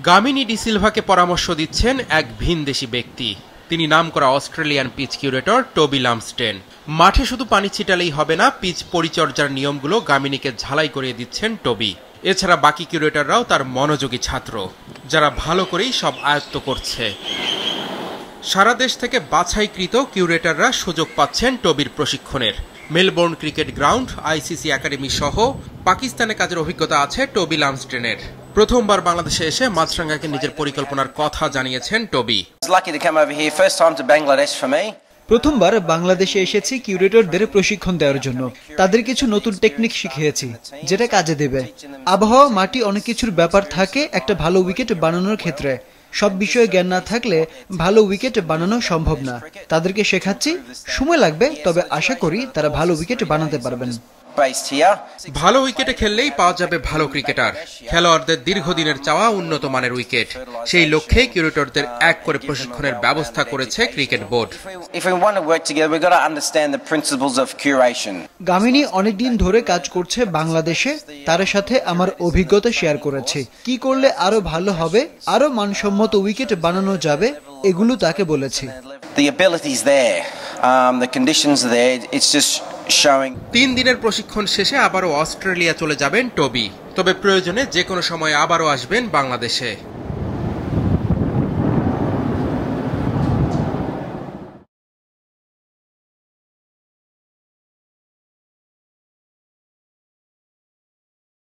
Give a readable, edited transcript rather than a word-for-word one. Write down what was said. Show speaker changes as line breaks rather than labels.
Gamini D সিলভাকে পরামর্শ দিচ্ছেন এক ভিনদেশি ব্যক্তি। তিনি নামকরা অস্ট্রেলিয়ান পিচ কিউরেটর টবি লামস্টেন। মাঠে শুধু পানি ছিটালেই হবে না, পিচ পরিচর্যার নিয়মগুলো গামিনীকে ঝালাই করিয়ে দিচ্ছেন টবি। এছাড়া বাকি কিউরেটররাও তার মনোযোগী ছাত্র, যারা ভালো করেই সব আয়ত্ত করছে। সারা দেশ থেকে বাছাইকৃত কিউরেটররা সুযোগ পাচ্ছেন টবির প্রশিক্ষণের। Melbourne cricket ground, ICC academy সহ পাকিস্তানে কাজের অভিজ্ঞতা আছে টবি লামস্টেনের। প্রথমবার বাংলাদেশে এসে মাছরাঙ্গাকে নিজের পরিকল্পনার কথা জানিয়েছেন টবি।
প্রথমবার বাংলাদেশে এসেছি কিউরেটরদের প্রশিক্ষণ দেওয়ার জন্য। তাদের কিছু নতুন টেকনিক শিখিয়েছি, যেটা কাজে দেবে। আবহাওয়া, মাটি, অনেক কিছুর ব্যাপার থাকে একটা ভালো উইকেট বানানোর ক্ষেত্রে। সব বিষয়ে জ্ঞান না থাকলে ভালো উইকেট বানানো সম্ভব না। তাদেরকে শেখাচ্ছি, সময় লাগবে, তবে আশা করি তারা ভালো উইকেট বানাতে পারবেন।
ভালো উইকেটে খেললেই পাওয়া যাবে ভালো ক্রিকেটার। খেলোয়াড়দের দীর্ঘদিনের চাওয়া উন্নত মানের উইকেট। সেই লক্ষ্যে কিউরেটরদের এক করে প্রশিক্ষণের ব্যবস্থা করেছে ক্রিকেট বোর্ড।
গামিনী অনেকদিন ধরে কাজ করছে বাংলাদেশে। তার সাথে আমার অভিজ্ঞতা শেয়ার করেছি, কি করলে আরো ভালো হবে, আরো মানসম্মত উইকেট বানানো যাবে, এগুলো তাকে বলেছি।
3 দিনের প্রশিক্ষণ শেষে আবারও অস্ট্রেলিয়া চলে যাবেন টবি। তবে প্রয়োজনে যে কোনো সময় আবারও আসবেন বাংলাদেশে।